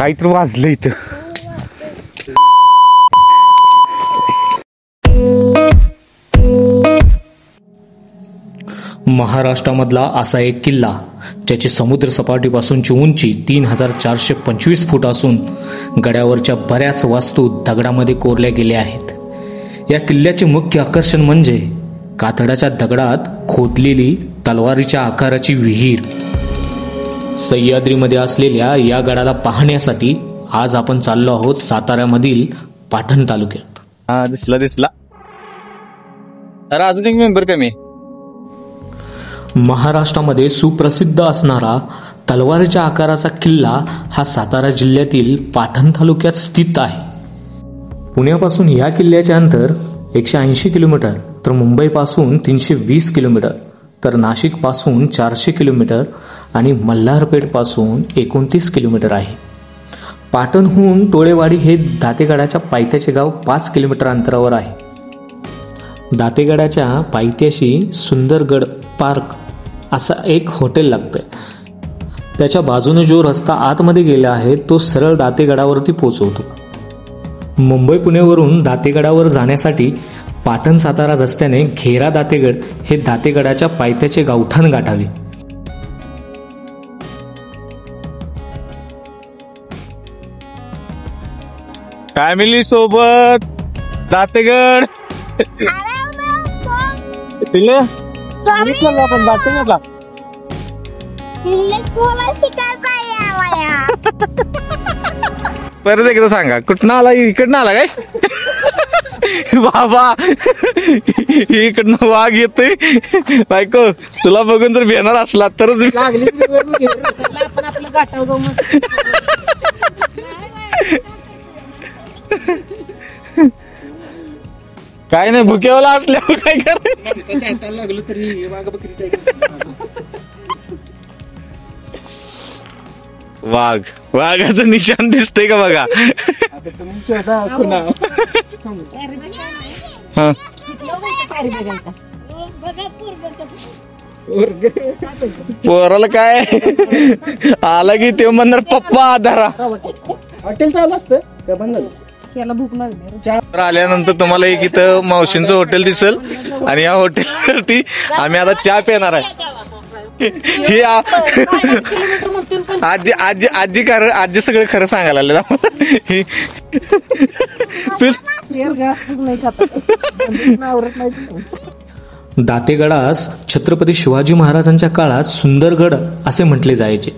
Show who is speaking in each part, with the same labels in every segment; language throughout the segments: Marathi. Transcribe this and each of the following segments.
Speaker 1: काहीतरी वाजलं इथं. महाराष्ट्रामधला असा एक किल्ला ज्याची समुद्र सपाटीपासूनची उंची 3425 फूट असून गडावरच्या बऱ्याच वास्तू दगडामध्ये कोरल्या गेल्या आहेत. या किल्ल्याचे मुख्य आकर्षण म्हणजे कातळाच्या दगडात खोदलेली तलवारीच्या आकाराची विहीर. सह्याद्रीमध्ये असलेल्या या गडाला पाहण्यासाठी आज आपण चाललो आहोत साताऱ्यामधील पाटण तालुक्यात.
Speaker 2: हा दिसला. अरे अजून एक मेंबर कमी.
Speaker 1: महाराष्ट्रामध्ये सुप्रसिद्ध असणारा तलवारीच्या आकाराचा किल्ला हा सातारा जिल्ह्यातील पाटण तालुक्यात स्थित आहे. पुण्यापासून या किल्ल्याचे अंतर 180 किलोमीटर, तर मुंबईपासून 320 किलोमीटर, तर नाशिकपासून 400 किलोमीटर आणि मल्हारपेठपासून 29 किलोमीटर आहे. पाटणहून टोळेवाडी हे दातेगडाच्या पायथ्याचे गाव 5 किलोमीटर अंतरावर आहे. दातेगडाच्या पायथ्याशी सुंदरगड पार्क असा एक हॉटेल लागतंय. त्याच्या बाजूने जो रस्ता आतमध्ये गेला आहे तो सरळ दातेगडावरती पोहोचवतो. मुंबई पुणेवरून दातेगडावर जाण्यासाठी पाटण सातारा रस्त्याने घेरा दातेगड हे दातेगडाच्या पायथ्याचे गावठाण गाठावे.
Speaker 2: फॅमिली सोबत दातेगड. आपण दातेगडला परत एकदा सांगा कुठं आला. इकडनं आला काय बाबा. इकडनं वाघ येतोय. बायको तुला बघून जर भेणार असला तरच काय नाही भुक्यावाला असल्यावर काय करायचं. लागलं तरी वाघाचं निशाण दिसतंय का बघा. पोराला काय आला की ते म्हणणार पप्पा आधारा. हॉटेल चालू असतं का बंद झालं. आल्यानंतर तुम्हाला एक इथं मावशींचं हॉटेल दिसेल आणि या हॉटेलवरती आम्ही आता चहा पिणार आहे. हे आजी सगळं खरं सांगायला आले.
Speaker 1: दातेगडास छत्रपती शिवाजी महाराजांच्या काळात सुंदरगड असे म्हटले जायचे.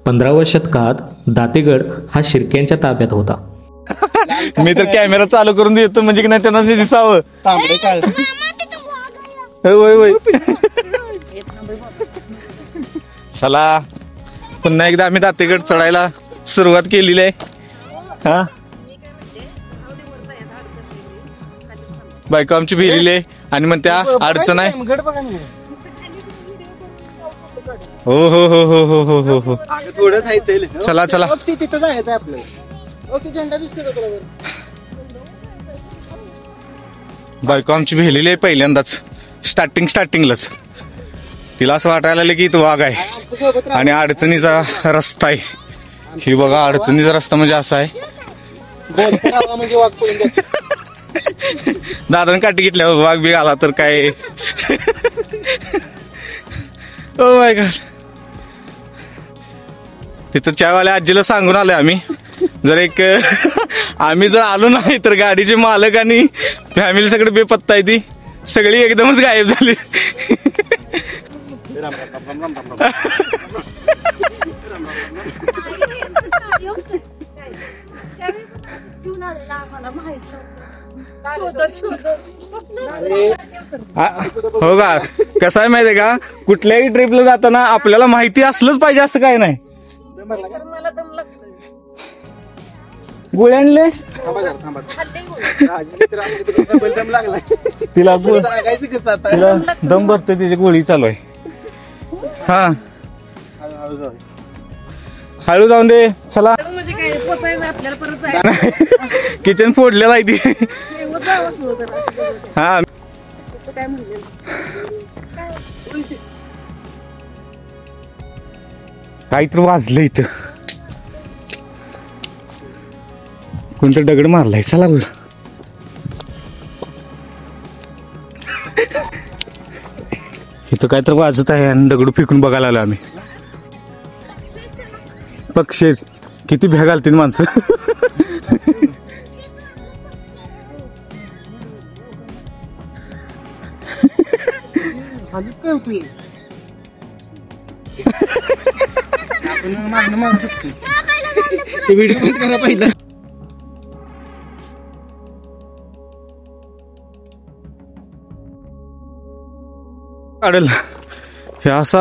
Speaker 1: 15व्या शतकात दातेगड हा शिर्क्यांच्या ताब्यात होता.
Speaker 2: मी तर कॅमेरा चालू करून देतो म्हणजे की नाही त्यांना दिसावं. चला पुन्हा एकदा आम्ही दातेगड चढायला सुरुवात केलेली आहे. हा बायको आमची भिलेली आहे आणि मग त्या अडचण आहे. हो हो हो हो हो हो हो हो थोडं जायचंय. चला चला तिथं जायचंय आपलं. ओके झेंडा दिसतो का. बायको आमची भिलेली आहे पहिल्यांदाच स्टार्टिंगलाच. तिला असं वाटायला लागलं की इथं वाघ आहे आणि अडचणीचा रस्ता आहे. ही बघा अडचणीचा रस्ता म्हणजे असा आहे. दादाने काठी घेतल्यावर वाघ बी आला तर काय. Oh my God. तिथं चायवाल्या आजीला सांगून आलोय आम्ही जर आम्ही जर आलो नाही तर गाडीचे मालक आणि फॅमिली सगळे बेपत्ता आहे. ती सगळी एकदमच गायब झाली. हो का. कसं आहे माहितीये का कुठल्याही ट्रिपला जाताना आपल्याला माहिती असलंच पाहिजे असं काय नाही. गोळी आणलेस तिला दम भरतोय तिची गोळी चालू आहे. हा हळू जाऊन दे. चला किचन फोडलेला आहे ती. हा
Speaker 1: काहीतरी वाजलं इथं.
Speaker 2: कोणतं दगड मारलाय चला बरं. इथं काय तर वाजत आहे आणि दगड फेकून बघायला आलो आम्ही. पक्षी किती भ्या घालतील माणसं. काढेल हे असा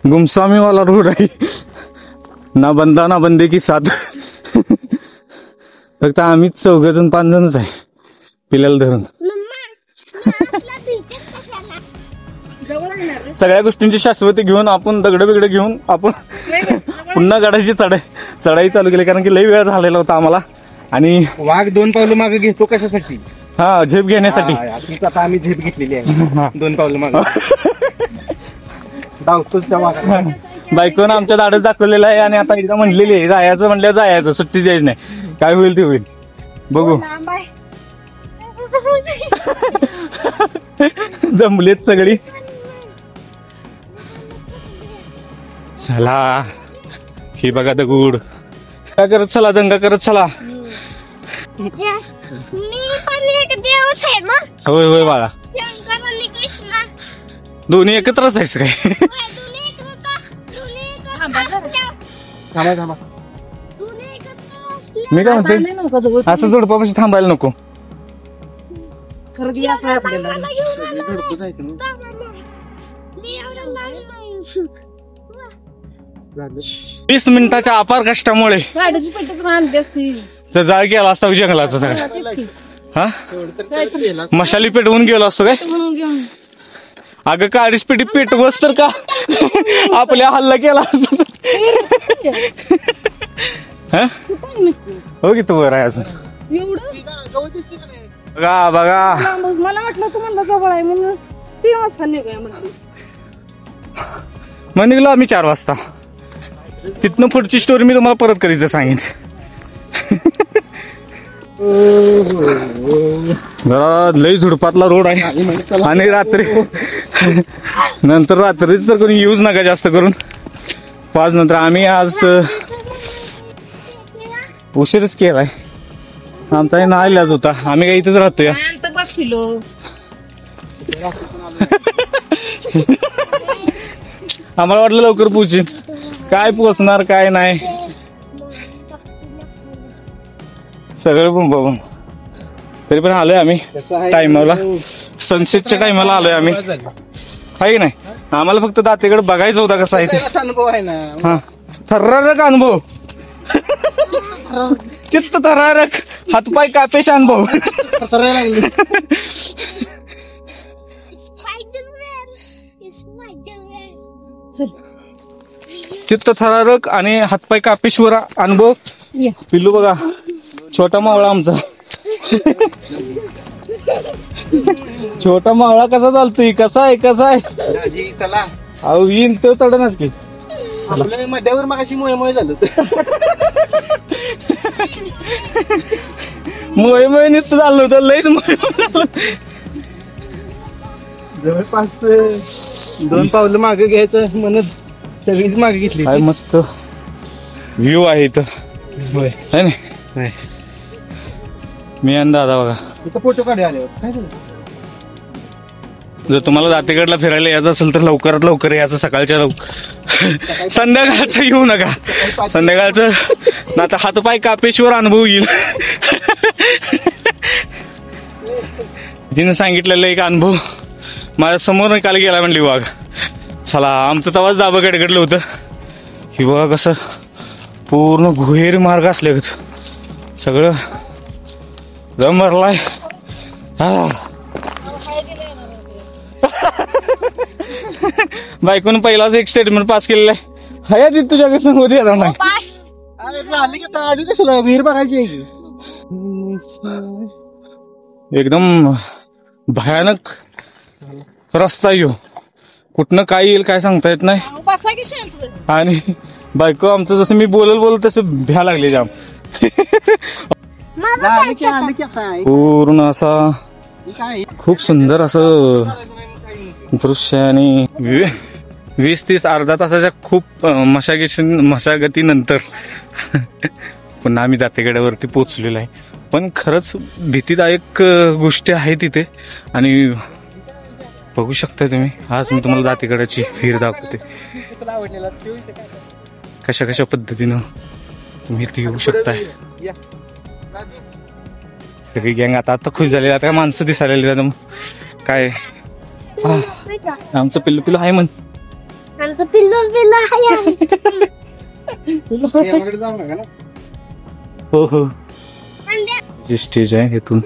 Speaker 2: गुमसामी वाला रोड आहे. ना बंदा ना बंदे की साथ. फक्त आम्हीच 4 जण 5 जणच आहे पिल्याला धरून. सगळ्या गोष्टींची शाश्वती घेऊन आपण दगड बिगड घेऊन आपण पुन्हा गडाची चढाई चालू केली. कारण की लई वेळ झालेला होता आम्हाला. आणि
Speaker 3: वाघ 2 पावलं मागे घेतो कशासाठी?
Speaker 2: हा झेप घेण्यासाठी.
Speaker 3: आता आम्ही झेप घेतलेली आहे 2 पावलं मागे. धावतोच त्या वाघाला.
Speaker 2: बायकोनं आमच्या दाडच दाखवलेलं आहे आणि आता एकदा म्हणलेली आहे जायचं म्हणलं जायचं, सुट्टी द्यायची नाही. काय होईल ते होईल बघू. जमलेत सगळी. चला ही बघा दगड. काय करत चला दंगा करत चला.
Speaker 4: मी पण एक देवच आहे ना.
Speaker 2: होय होय बाळा.
Speaker 4: शंकर आणि कृष्ण
Speaker 2: दोन्ही एकत्रच आहेस काय? मी काय म्हणते असं झुडपापाशी थांबायला नको. 20 मिनिटाच्या अपार कष्टामुळे
Speaker 5: गाडीची पेटी आणली असती.
Speaker 2: तर जाळ गेला असता जंगलाचा सगळा. हा मशाली पेटवून गेलो असतो काय?
Speaker 5: म्हणून घेऊन
Speaker 2: अगं काडीच पेटी पेटवस तर का आपल्या हल्ला केला असता. हा हो की तू बरं आहे असं.
Speaker 5: एवढं
Speaker 2: बघा बघा
Speaker 5: मला वाटलं तू म्हणलं जवळ आहे म्हणून 3 वाजता निघूया म्हणलं.
Speaker 2: मग निघलो आम्ही 4 वाजता. तिथनं पुढची स्टोरी मी तुम्हाला परत करीत सांगेन. जरा लई झुडपातला रोड आहे आणि रात्री नंतर रात्रीच तर कोणी यूज नका जास्त करून. 5 नंतर आम्ही आज उशीरच केलाय. आमचा ना इलाज होता. आम्ही काय इथेच राहतोय.
Speaker 5: बस किलो
Speaker 2: आम्हाला वाटलं लवकर पोहोचेन. काय पोचणार काय नाही सगळं पण बघून. तरी पण आलोय आम्ही टायमाला. सनसेटच्या टायमाला आलोय आम्ही आहे की नाही. आम्हाला फक्त दातेकडे बघायचं होता कसा आहे ते.
Speaker 3: अनुभव आहे ना.
Speaker 2: हा थरारक अनुभव. चित्त थरारक हातपाय कापेश अनुभव. चित्त थरारक आणि हातपाय कापेश्वर अनुभव. पिल्लू बघा छोटा मावळा आमचा. छोटा मावळा कसा चालतोय कसा आहे
Speaker 3: चला
Speaker 2: अहो येईन तो चढणारच की.
Speaker 3: आपल्या मध्यावर मगाशी मुळे झालं.
Speaker 2: मुळे नुसतं चाललं होतं लईच
Speaker 3: जवळपास 2 पावलं मागे घ्यायचं म्हणत सगळीच मागे घेतली.
Speaker 2: काय मस्त व्ह्यू आहे इथं है ना. मी आणि दादा बघा
Speaker 3: इथं फोटो काढे आल्यावर काय झालं.
Speaker 2: जर तुम्हाला दातेगडला फिरायला यायचं असेल तर लवकरात लवकर यायचं. सकाळच्या संध्याकाळचं येऊ नका. संध्याकाळचं आता हातपाय कापेश्वर अनुभव येईल. तिने सांगितलेला एक अनुभव माझ्या समोर काल गेला म्हणली वाघ. चला आमचं तवाच दाबा गडगडलं होतं. ही बघा कसं पूर्ण गुहेरी मार्ग असल्यागत सगळं जमरलाय. हा बायकोनं पहिलाच एक स्टेटमेंट पास केलेलं आहे. हया ती तुझ्या कसं होती आता नाही.
Speaker 3: अरे झाली का आधी कशाला विहीर बघायची आहे.
Speaker 2: एकदम भयानक रस्ता येऊ. कुठनं काय येईल काय सांगता येत नाही. आणि बायको आमचं जसं मी बोलल तसं भ्या लागले जाम. पूर्ण असा खूप सुंदर असं दृश्य आणि 20-30 अर्धा तासाच्या खूप मशागतीनंतर पुन्हा आम्ही दातेगडावरती पोहोचलेलो आहे. पण खरंच भीतीदायक गोष्टी आहेत तिथे आणि बघू शकता तुम्ही. आज मी तुम्हाला दातेगडाची फिर दाखवते. कशा कशा पद्धतीनं तुम्ही इथे येऊ शकताय. सगळी गँग आता खुश झालेली. आता माणसं दिसायला काय आमचं पिल्लू आहे म्हण.
Speaker 4: आमचं पिल्लू आहे.
Speaker 2: हो जी स्टेज आहे इथून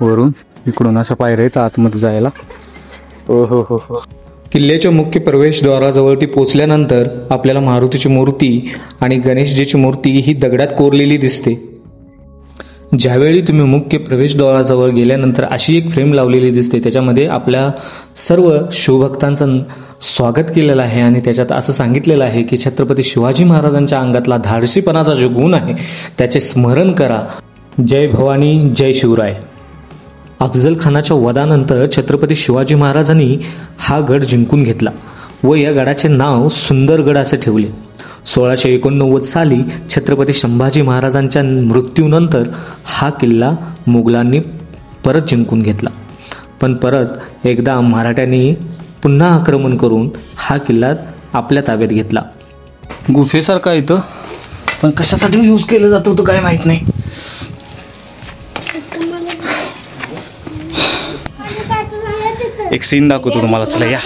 Speaker 2: वरून इकडून अशा पायऱ्या आहेत आतमध्ये जायला. हो
Speaker 1: किल्ल्याच्या मुख्य प्रवेशद्वाराजवळ ती पोचल्यानंतर आपल्याला मारुतीची मूर्ती आणि गणेशजीची मूर्ती ही दगडात कोरलेली दिसते. ज्यावेळी तुम्ही मुख्य प्रवेशद्वाराजवळ गेल्यानंतर अशी एक फ्रेम लावलेली दिसते. त्याच्यामध्ये आपल्या सर्व शिवभक्तांचं स्वागत केलेलं आहे आणि त्याच्यात असं सांगितलेलं आहे की छत्रपती शिवाजी महाराजांच्या अंगातला धाडसीपणाचा जो गुण आहे त्याचे स्मरण करा. जय भवानी जय शिवराय. अफजल खानाच्या वधानंतर छत्रपती शिवाजी महाराजांनी हा गड जिंकून घेतला व या गडाचे नाव सुंदरगड असे ठेवले. 1689 साली छत्रपती संभाजी महाराजांच्या मृत्यूनंतर हा किल्ला मुघलांनी परत जिंकून घेतला. पण परत एकदा मराठ्यांनी पुन्हा आक्रमण करून हा किल्ला आपल्या ताब्यात घेतला.
Speaker 2: गुफेसारखा इथं पण कशासाठी यूज केलं जात होतं काय माहित नाही. एक सीन दाखवतो तुम्हाला. चला या.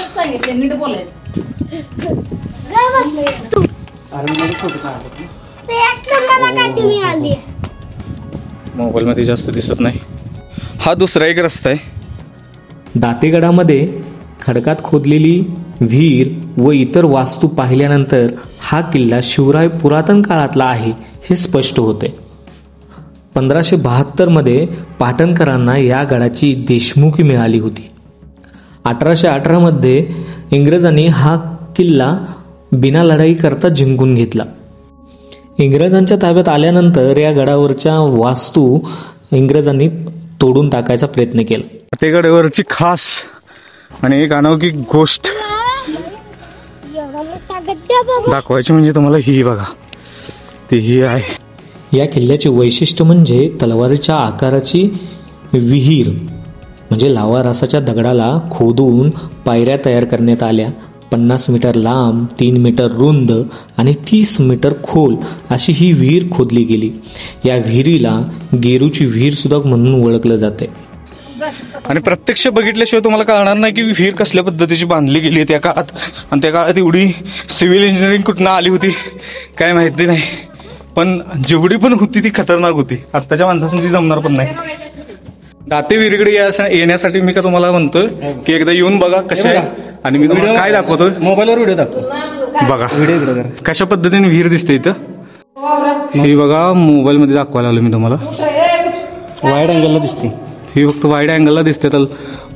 Speaker 2: मोबाईल मध्ये जास्त दिसत नाही. हा दुसरा एक रस्ता आहे.
Speaker 1: दातेगडामध्ये खडकात खोदलेली विहीर व इतर वास्तू पाहिल्यानंतर हा किल्ला शिवराय पुरातन काळातला आहे हे स्पष्ट होते. 1572 मध्ये पाटणकरांना या गडाची देशमुखी मिळाली होती. 1818 मध्ये इंग्रजांनी हा किल्ला बिना लढाई करता जिंकून घेतला. इंग्रजांच्या ताब्यात आल्यानंतर या गडावरच्या वास्तू इंग्रजांनी तोडून टाकायचा प्रयत्न केला.
Speaker 2: दातेगडावरची खास आणि एक अनोखी गोष्ट दाखवायची म्हणजे तुम्हाला ही बघा. ती ही आहे.
Speaker 1: या किल्ल्याचे वैशिष्ट्य म्हणजे तलवारीच्या आकाराची विहीर म्हणजे लावा रसाच्या दगडाला खोदून पायऱ्या तयार करण्यात आल्या. 50 मीटर लांब, 3 मीटर रुंद आणि 30 मीटर खोल अशी ही विहीर खोदली गेली. या विहिरीला गेरूची विहीर सुद्धा म्हणून ओळखलं जाते.
Speaker 2: आणि प्रत्यक्ष बघितल्याशिवाय तुम्हाला कळणार नाही की विहीर कसल्या पद्धतीची बांधली गेली त्या काळात. आणि त्या काळात एवढी सिव्हिल इंजिनिअरिंग कुठनं आली होती काय माहिती नाही. पण जेवढी पण होती ती खतरनाक होती. आत्ताच्या माणसासाठी ती जमणार पण नाही. दाते विहिरीकडे येण्यासाठी मी का तुम्हाला म्हणतोय की एकदा येऊन बघा कशा आहे. आणि मी तुम्हाला काय दाखवतोय
Speaker 3: मोबाईलवर व्हिडिओ दाखव.
Speaker 2: बघा कशा पद्धतीने विहीर दिसते इथं. ही बघा मोबाईल मध्ये दाखवायला आलो मी तुम्हाला.
Speaker 3: वाईड अँगलला दिसते.
Speaker 2: ही फक्त वाईड अँगलला दिसते.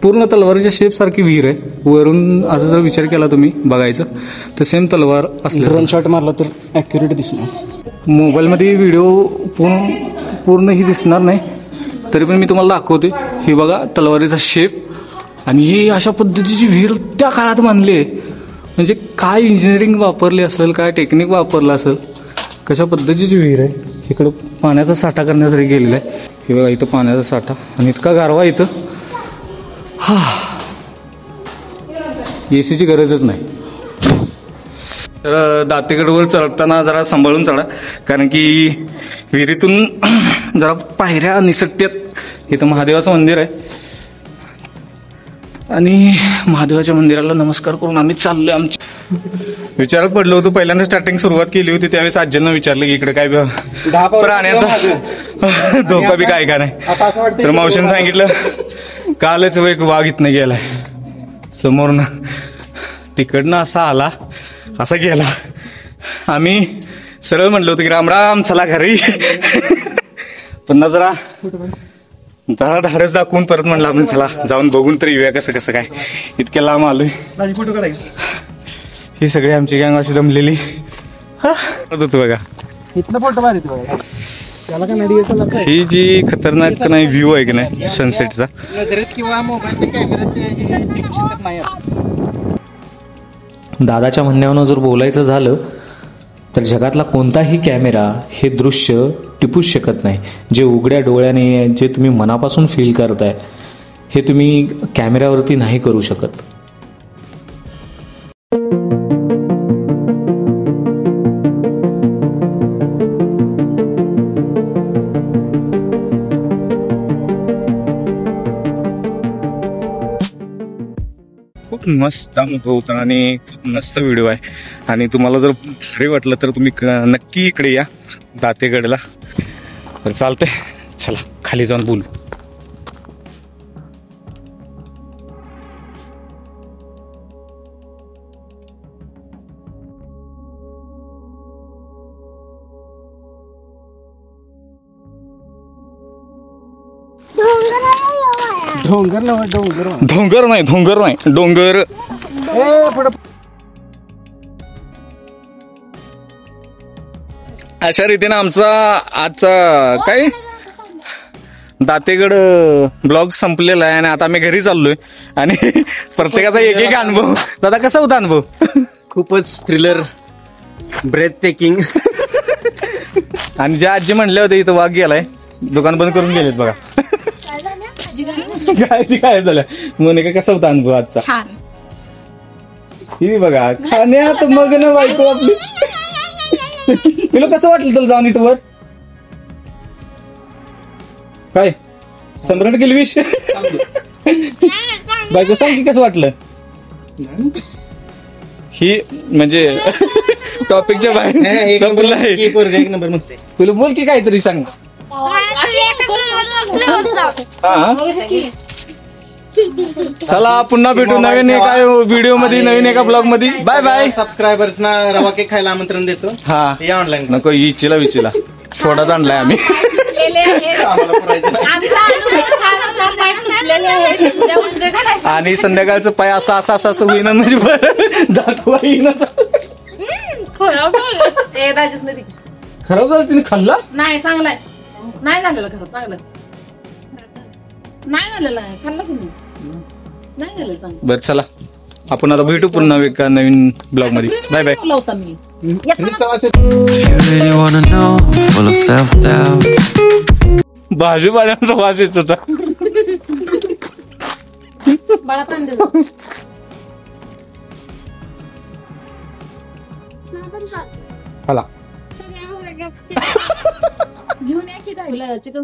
Speaker 2: पूर्ण तलवारीच्या शेप सारखी विहीर आहे. वरून असं जर विचार केला तुम्ही बघायचं तर सेम तलवार असले.
Speaker 3: ड्रोन शॉट मारला तर ॲक्युरेट दिसणार.
Speaker 2: मोबाईलमध्ये व्हिडिओ पूर्ण ही दिसणार नाही तरी पण मी तुम्हाला दाखवते. ही बघा तलवारीचा शेप आणि ही अशा पद्धतीची विहीर त्या काळात बांधली आहे. म्हणजे काय इंजिनिअरिंग वापरली असेल, काय टेक्निक वापरलं असेल, कशा पद्धतीची विहीर आहे. इकडं पाण्याचा साठा करण्यासाठी गेलेला आहे. हे बघा इथं पाण्याचा साठा आणि इतका गारवा इथं. एसीची गरजच नाही. तर दातेगडवर चढताना जरा सांभाळून चढा कारण की विहिरीतून जरा पायऱ्या निसटत्यात. इथं महादेवाचं मंदिर आहे आणि महादेवाच्या मंदिराला नमस्कार करून आम्ही चाललोय. आमच्या विचारात पडलो होतो. पहिल्यांदा स्टार्टिंग सुरुवात केली होती त्यावेळेस आज्यांना विचारलं की इकडे काय प्राण्याचा धोका बी काय का नाही. तर मावशीने सांगितलं कालच एक वाघ इथनं गेलाय समोरनं. तिकडनं असा आला असा गेला. आम्ही सरळ म्हणलो होतो की राम राम चला घरी. पण जरा धाडस दाखवून परत म्हणलं आपण चला जाऊन बघून तरी येऊया कसं कसं काय. इतक्या लांब आलोय.
Speaker 3: फोटो काढायचे.
Speaker 2: ही सगळी आमची गँग अशी जमलेली होती बघा.
Speaker 3: इथनं फोटो मारित बघा. त्याला का नडी येतो लागतं
Speaker 2: ही जी खतरनाक नाही व्ह्यू आहे की नाही सनसेटचा,
Speaker 3: नजरेत किंवा मोबाईलच्या कॅमेऱ्यात दिसत नाही आता.
Speaker 1: दादाच्या म्हणण्यावरून जर बोलायचं झालं तर जगातला कोणताही कॅमेरा हे दृश्य टिपूच शकत नाही. जे उघड्या डोळ्याने जे तुम्ही मनापासून फील करताय हे तुम्ही कॅमेऱ्यावरती नाही करू शकत.
Speaker 2: खूप मस्त अनुभव होता आणि खूप मस्त व्हिडिओ आहे. आणि तुम्हाला जर भारी वाटलं तर तुम्ही नक्की इकडे या दातेगडला. तर चालतंय, चला खाली जाऊन बोलू.
Speaker 3: डोंगर नव्हे, डोंगर
Speaker 2: डोंगर नाही डोंगर. अशा रीतीने आमचा आजचा काय दातेगड ब्लॉग संपलेला आहे आणि आता आम्ही घरी चाललोय. आणि प्रत्येकाचा एक एक अनुभव. दादा कसा होता अनुभव?
Speaker 3: खूपच थ्रिलर, ब्रेथ टेकिंग.
Speaker 2: आणि ज्या आजी म्हणल्या होत्या इथं वाघ गेलाय, दुकान बंद करून गेलेत बघा. काय झालं मोनिका, कसा होता अनुभव आजचा?
Speaker 5: छान.
Speaker 2: ही बघा खाण्यात मग्न बायको आपली. तुला कसं वाटलं तुला जाऊन इथं वर? काय सम्राट गेली विष? बायको सांग की कसं वाटलं? ही म्हणजे टॉपिकच्या बाहेर संपलं आहे.
Speaker 3: एक नंबर म्हणते.
Speaker 2: तुला बोल की काहीतरी सांग. हा, चला पुन्हा भेटू नवीन एका व्हिडिओ मध्ये, नवीन एका ब्लॉग मध्ये. Bye bye.
Speaker 3: सबस्क्रायबर्सना रवा केक खायला आमंत्रण देतो.
Speaker 2: हा
Speaker 3: या ऑनलाईन.
Speaker 2: नको विचिला थोडाच आणलाय आम्ही. आणि संध्याकाळचं पाय असं होईना म्हणजे बरं दाखवा येईना. खराब झालं तिने खाल्ला
Speaker 5: नाही, चांगलाय. नाही झालेलं खरं, चांगलं नाही झालेलं आहे. खाल्लं तुम्ही? नाही झालं चांगलं.
Speaker 2: बरं चला आपण आता भेटू पुन्हा एका नवीन ब्लॉग मध्ये. Bye bye.
Speaker 5: होता मी
Speaker 6: If you really wanna know, I'm full of self-doubt.
Speaker 2: भाजीपाल्याचा वास येत होता.
Speaker 5: बाळा पण
Speaker 2: चला
Speaker 5: घेऊन या की चिकन